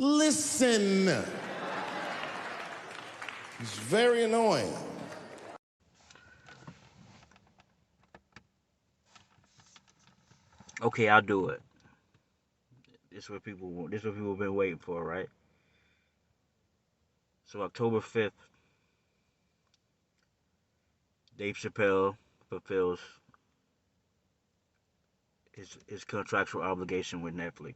listen. It's very annoying. Okay, I'll do it. This is what people want. This is what people have been waiting for, right? So October 5th, Dave Chappelle fulfills his contractual obligation with Netflix,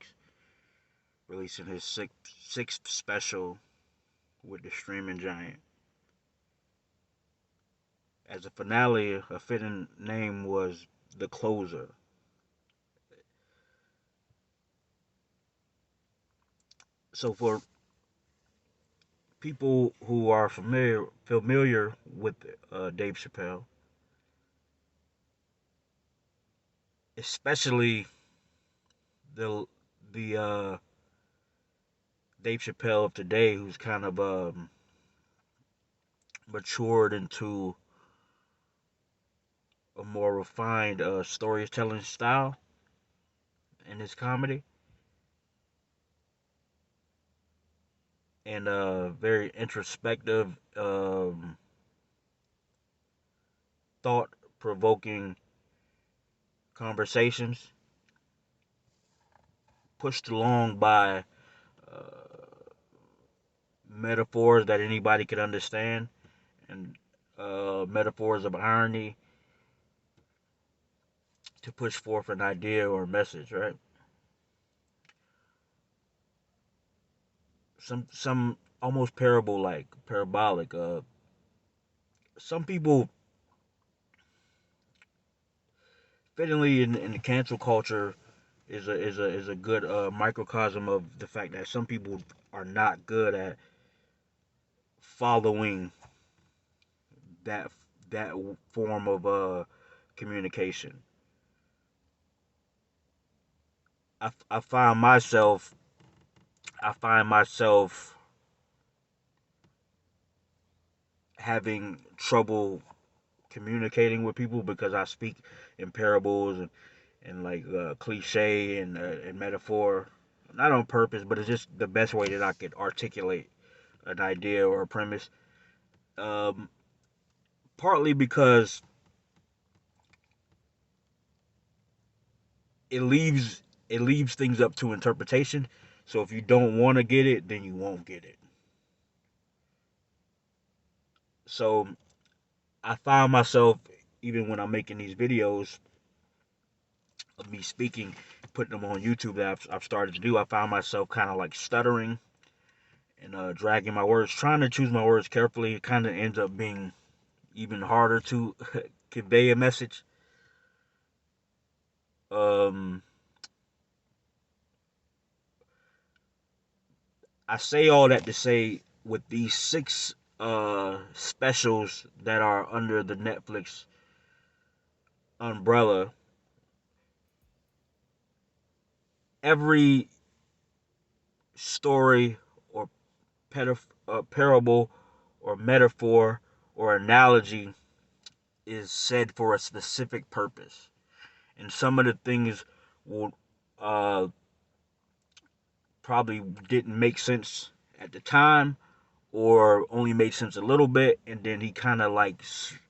releasing his sixth special with the streaming giant. As a finale, a fitting name was The Closer. So for people who are familiar with Dave Chappelle, especially the the Dave Chappelle of today, who's kind of matured into a more refined storytelling style in his comedy, and very introspective, thought-provoking conversations pushed along by uh, metaphors that anybody could understand, and metaphors of irony to push forth an idea or a message, right? Some almost parabolic. Some people fittingly in the cancel culture is a good microcosm of the fact that some people are not good at following that that form of communication. I find myself I find myself having trouble communicating with people because I speak in parables and like cliche and metaphor, not on purpose, but it's just the best way that I could articulate an idea or a premise. Um, Partly because it leaves it leaves things up to interpretation. So if you don't want to get it, then you won't get it. So I find myself, even when I'm making these videos of me speaking, putting them on YouTube that I've started to do, I find myself kind of like stuttering and dragging my words, trying to choose my words carefully. It kind of ends up being even harder to convey a message. Um, I say all that to say, with these six specials that are under the Netflix umbrella, every story or parable or metaphor or analogy is said for a specific purpose. And some of the things will uh, probably didn't make sense at the time or only made sense a little bit, and then he kind of like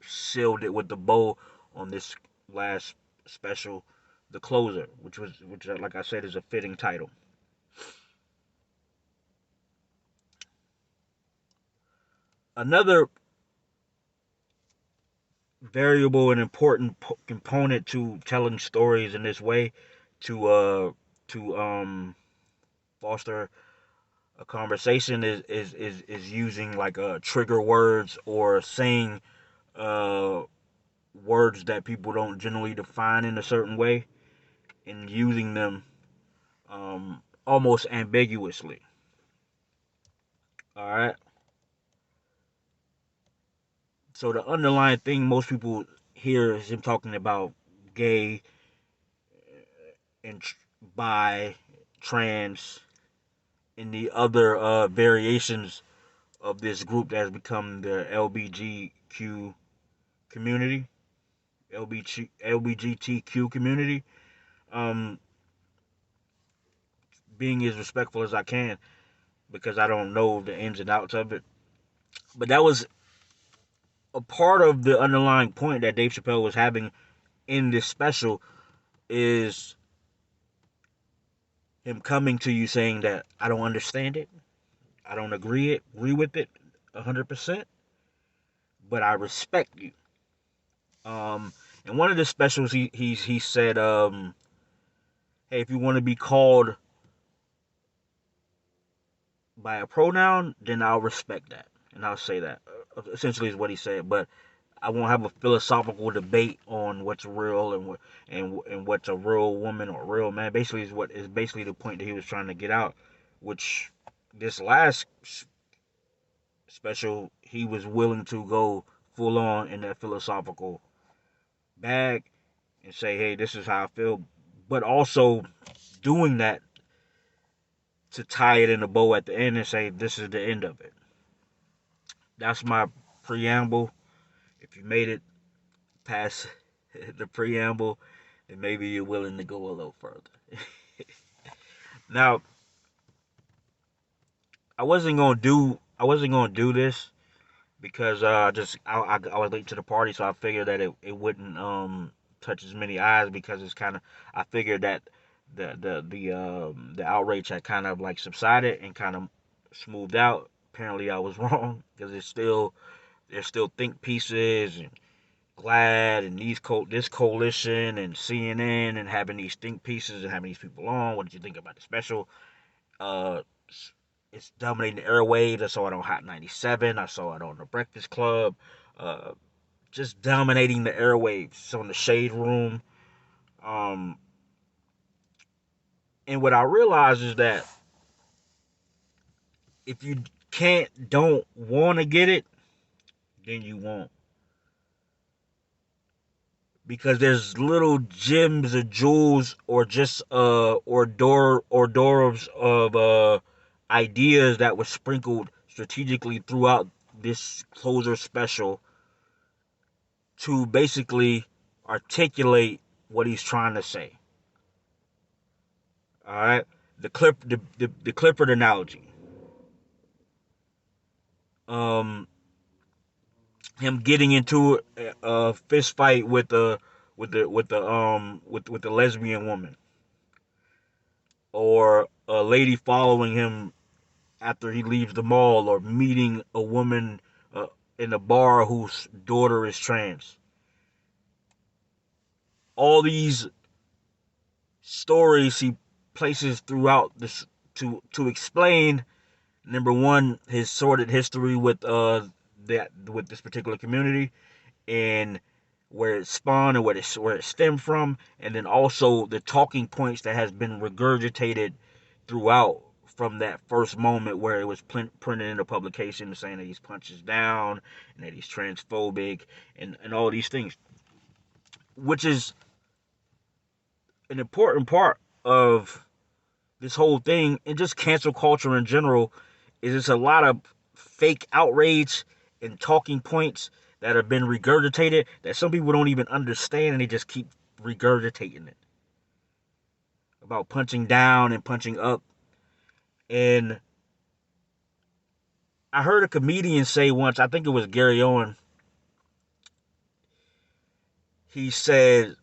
sealed it with the bow on this last special, The Closer, which like I said is a fitting title. Another variable and important component to telling stories in this way to foster a conversation is using like trigger words or saying uh words that people don't generally define in a certain way and using them almost ambiguously. All right. So the underlying thing most people hear is him talking about gay and bi, trans, and the other variations of this group that has become the LBGQ community, LBGTQ community. Um, Being as respectful as I can, because I don't know the ins and outs of it. But that was a part of the underlying point that Dave Chappelle was having in this special, is him coming to you saying that I don't understand it, I don't agree with it 100%, but I respect you. Um, in one of the specials, he said, hey, if you want to be called by a pronoun, then I'll respect that and I'll say that. Essentially, is what he said. But I won't have a philosophical debate on what's real and what's a real woman or real man. Basically, is basically the point that he was trying to get out. Which this last special, he was willing to go full on in that philosophical bag and say, hey, this is how I feel, but also doing that to tie it in a bow at the end and say, this is the end of it. That's my preamble. If you made it past the preamble, then maybe you're willing to go a little further. Now, I wasn't gonna do this because I was late to the party, so I figured that it wouldn't touch as many eyes, because it's kind of, I figured that the outrage had kind of like subsided and kind of smoothed out. Apparently, I was wrong, because there's still think pieces and Glad and this coalition and CNN and having these think pieces and having these people on. What did you think about the special? Uh, it's dominating the airwaves. I saw it on Hot 97. I saw it on the Breakfast Club. Uh, just dominating the airwaves. It's on the Shade Room. Um, and what I realized is that if you don't want to get it, then you won't. Because there's little gems or jewels or just hors d'oeuvres of ideas that were sprinkled strategically throughout this closer special to basically articulate what he's trying to say. All right, the Clifford analogy. Um, him getting into a fist fight with the lesbian woman, or a lady following him after he leaves the mall, or meeting a woman in a bar whose daughter is trans. All these stories he places throughout this to explain, number one, his sordid history with with this particular community, and where it spawned and where it stemmed from, and then also the talking points that has been regurgitated throughout from that first moment where it was printed in a publication saying that he's punches down and that he's transphobic and all these things, which is an important part of this whole thing, and just cancel culture in general. Is it's a lot of fake outrage and talking points that have been regurgitated that some people don't even understand, and they just keep regurgitating it about punching down and punching up. And I heard a comedian say once, I think it was Gary Owen, he said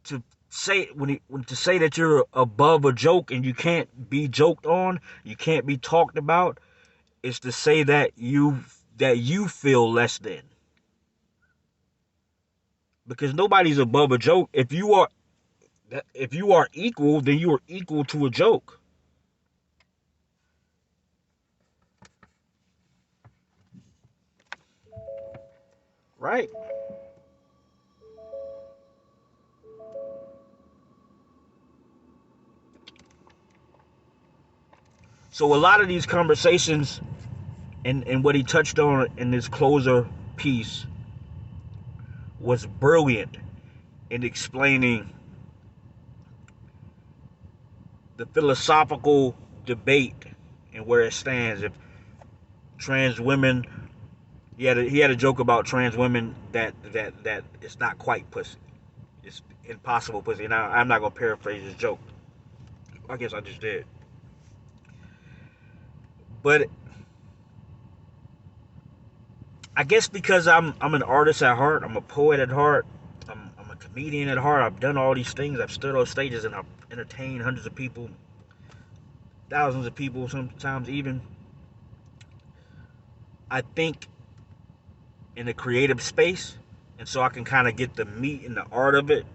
to to say that you're above a joke and you can't be joked on, you can't be talked about, is to say that you feel less than. Because nobody's above a joke. If you are equal, then you are equal to a joke. Right? So a lot of these conversations and what he touched on in this closer piece was brilliant in explaining the philosophical debate and where it stands. If trans women, he had a joke about trans women that it's not quite pussy, it's impossible pussy. Now I'm not gonna paraphrase his joke, I guess I just did. But I guess because I'm an artist at heart, I'm a poet at heart, I'm a comedian at heart. I've done all these things. I've stood on stages and I've entertained hundreds of people, thousands of people, sometimes even. I think in a creative space, and so I can kind of get the meat and the art of it,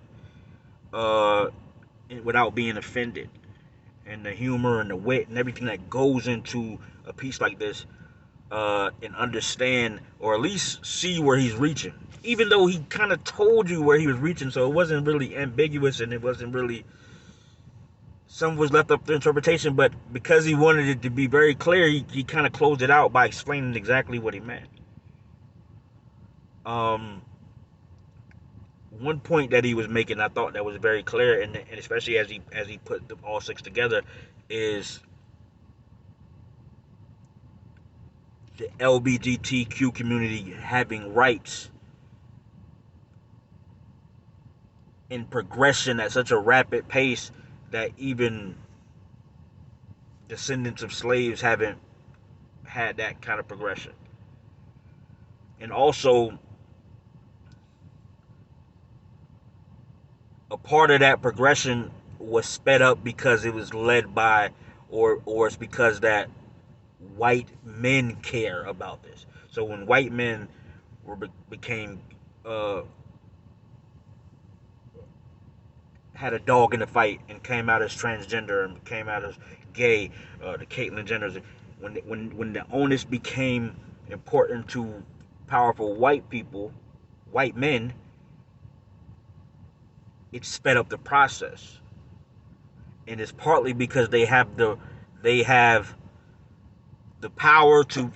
uh, without being offended, and the humor and the wit and everything that goes into a piece like this, and understand or at least see where he's reaching. Even though he kind of told you where he was reaching, so it wasn't really ambiguous and it wasn't really, some was left up to interpretation, but because he wanted it to be very clear, he kind of closed it out by explaining exactly what he meant. Um, One point that he was making, I thought that was very clear, and especially as he put all six together, is the LGBTQ community having rights in progression at such a rapid pace that even descendants of slaves haven't had that kind of progression. And also, a part of that progression was sped up because it was led by, or it's because that white men care about this. So when white men became had a dog in the fight and came out as transgender and came out as gay, the Caitlyn Jenners, when the onus became important to powerful white people, white men, it sped up the process. And it's partly because they have the power to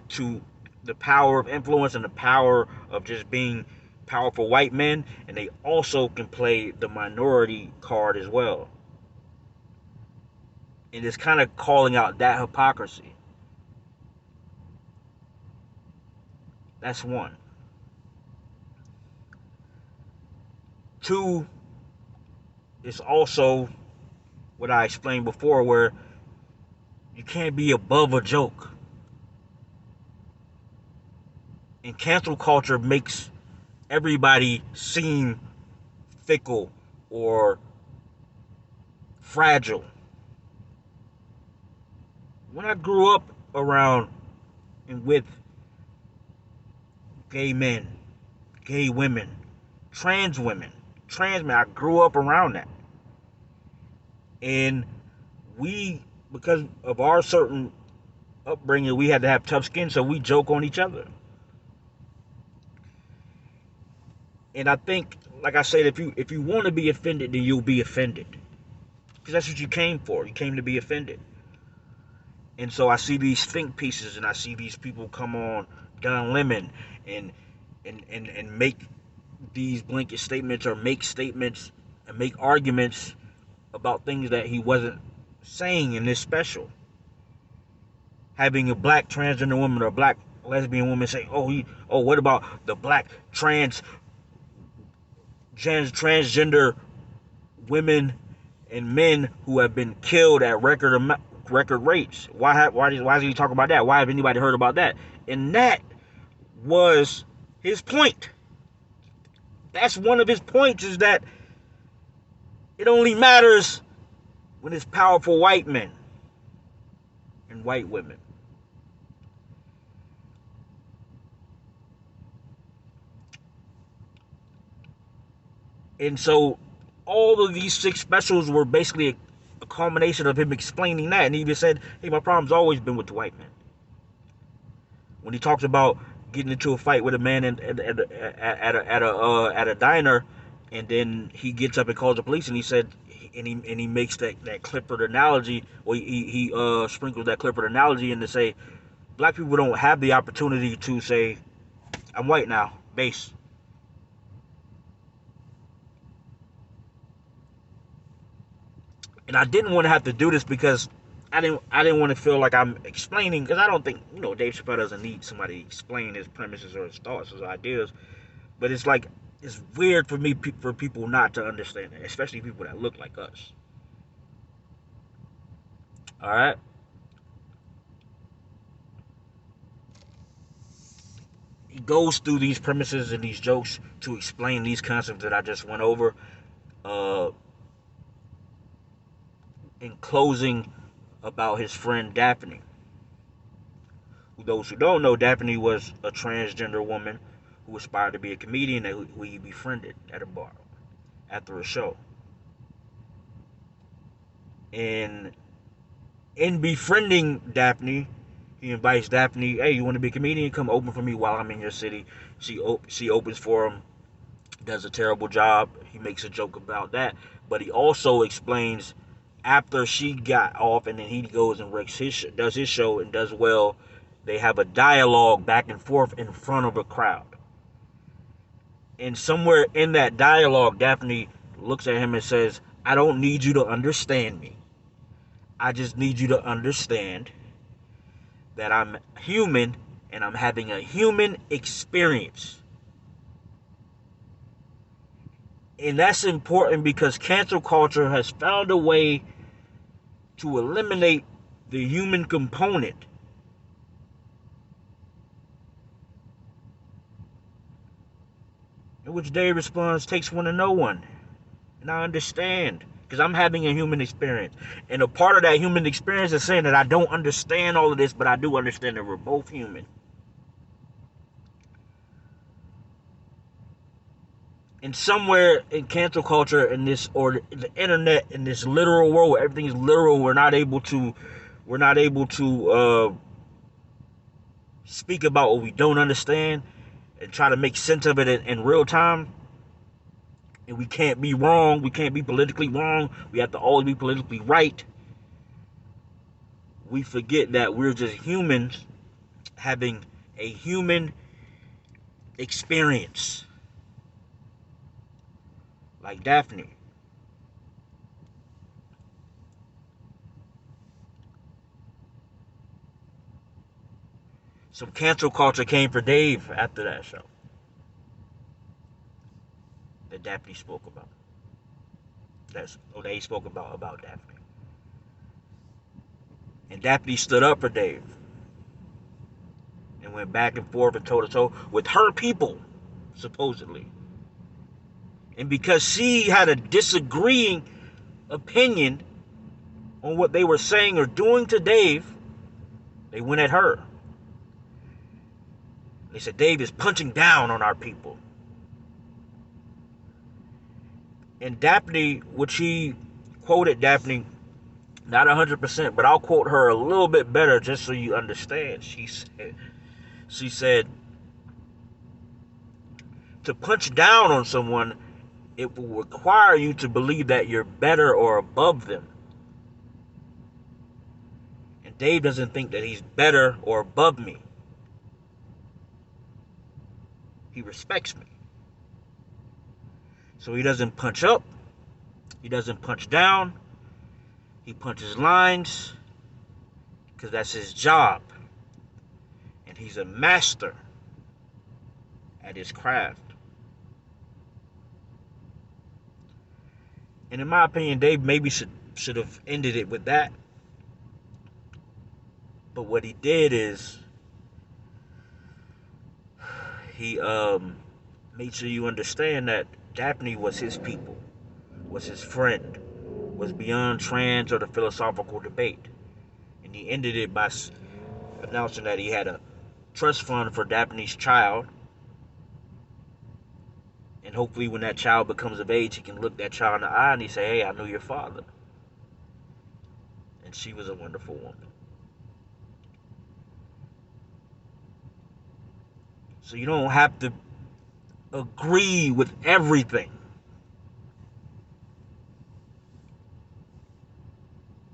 the power of influence and the power of just being powerful white men, and they also can play the minority card as well. And it's kind of calling out that hypocrisy. That's one. Two, it's also what I explained before, where you can't be above a joke. And cancel culture makes everybody seem fickle or fragile. When I grew up around and with gay men, gay women, trans women, trans men, I grew up around that. And we, because of our certain upbringing, we had to have tough skin, so we joke on each other. And I think, like I said, if you want to be offended, then you'll be offended, because that's what you came for. You came to be offended. And so I see these think pieces, and I see these people come on Don Lemon and make these blanket statements, or make statements and make arguments about things that he wasn't saying in this special. Having a black transgender woman or a black lesbian woman say, what about the black transgender women and men who have been killed at record rates? Why does he talk about that? Why have anybody heard about that? And that was his point. That's one of his points, is that it only matters when it's powerful white men and white women. And so all of these six specials were basically a culmination of him explaining that. And he even said, hey, my problem's always been with the white men. When he talks about getting into a fight with a man at a diner, and then he gets up and calls the police, and he said, and he makes that Clifford analogy, or he sprinkles that Clifford analogy in to say, black people don't have the opportunity to say, I'm white now, base. And I didn't want to have to do this because I didn't want to feel like I'm explaining, because I don't think, Dave Chappelle doesn't need somebody to explain his premises or his thoughts, his ideas. But it's like, it's weird for me, for people not to understand that, especially people that look like us. All right. He goes through these premises and these jokes to explain these concepts that I just went over. Uh, in closing, about his friend Daphne. Those who don't know, Daphne was a transgender woman who aspired to be a comedian and who he befriended at a bar after a show. And in befriending Daphne, he invites Daphne, hey, you want to be a comedian? Come open for me while I'm in your city. She opens for him, does a terrible job. He makes a joke about that. But he also explains after she got off and then he goes and does his show and does well, they have a dialogue back and forth in front of a crowd. And somewhere in that dialogue, Daphne looks at him and says, I don't need you to understand me. I just need you to understand that I'm human and I'm having a human experience. And that's important because cancel culture has found a way to eliminate the human component. In which Dave responds, takes one to know one. And I understand because I'm having a human experience. And a part of that human experience is saying that I don't understand all of this, but I do understand that we're both human. And somewhere in cancel culture, in this, or the internet, in this literal world where everything is literal, we're not able to speak about what we don't understand and try to make sense of it in real time. And we can't be wrong. We can't be politically wrong. We have to always be politically right. We forget that we're just humans having a human experience. Like Daphne. Some cancel culture came for Dave after that show that Daphne spoke about. That he spoke about Daphne. And Daphne stood up for Dave and went back and forth and toe to toe with her people, supposedly. And because she had a disagreeing opinion on what they were saying or doing to Dave, they went at her. They said, Dave is punching down on our people. And Daphne, which he quoted Daphne, not 100%, but I'll quote her a little bit better just so you understand. She said, to punch down on someone, it will require you to believe that you're better or above them. And Dave doesn't think that he's better or above me. He respects me. So he doesn't punch up. He doesn't punch down. He punches lines because that's his job. And he's a master at his craft. And in my opinion, Dave maybe should have ended it with that. But what he did is he made sure you understand that Daphne was his people, was his friend, was beyond trans or the philosophical debate. And he ended it by announcing that he had a trust fund for Daphne's child. And hopefully when that child becomes of age, he can look that child in the eye and he say, hey, I know your father. And she was a wonderful woman. So you don't have to agree with everything.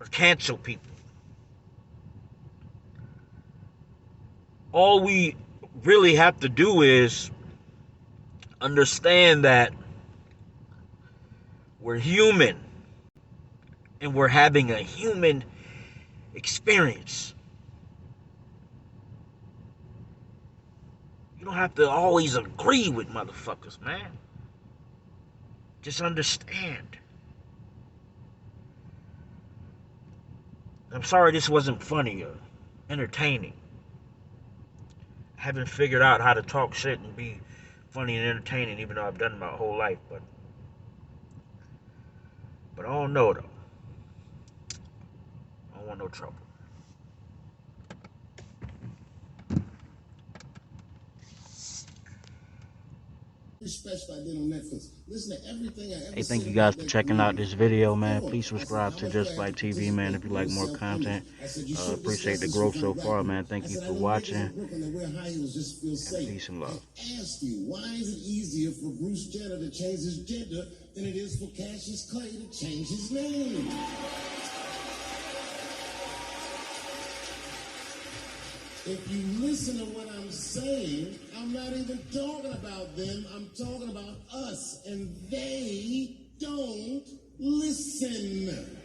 Or cancel people. All we really have to do is understand that we're human and we're having a human experience. You don't have to always agree with motherfuckers, man. Just understand. I'm sorry this wasn't funny or entertaining. I haven't figured out how to talk shit and be funny and entertaining, even though I've done it my whole life. But I don't know though. I don't want no trouble. Hey, thank you guys for checking out this video, man. Please subscribe to Jus'Black TV, man, if you like more content. Appreciate the growth so far, man. Thank you for watching. And peace and love. Ask you, why is it easier for Bruce Jenner to change his gender than it is for Cassius Clay to change his name? If you listen to what I'm saying, I'm not even talking about them, I'm talking about us, and they don't listen.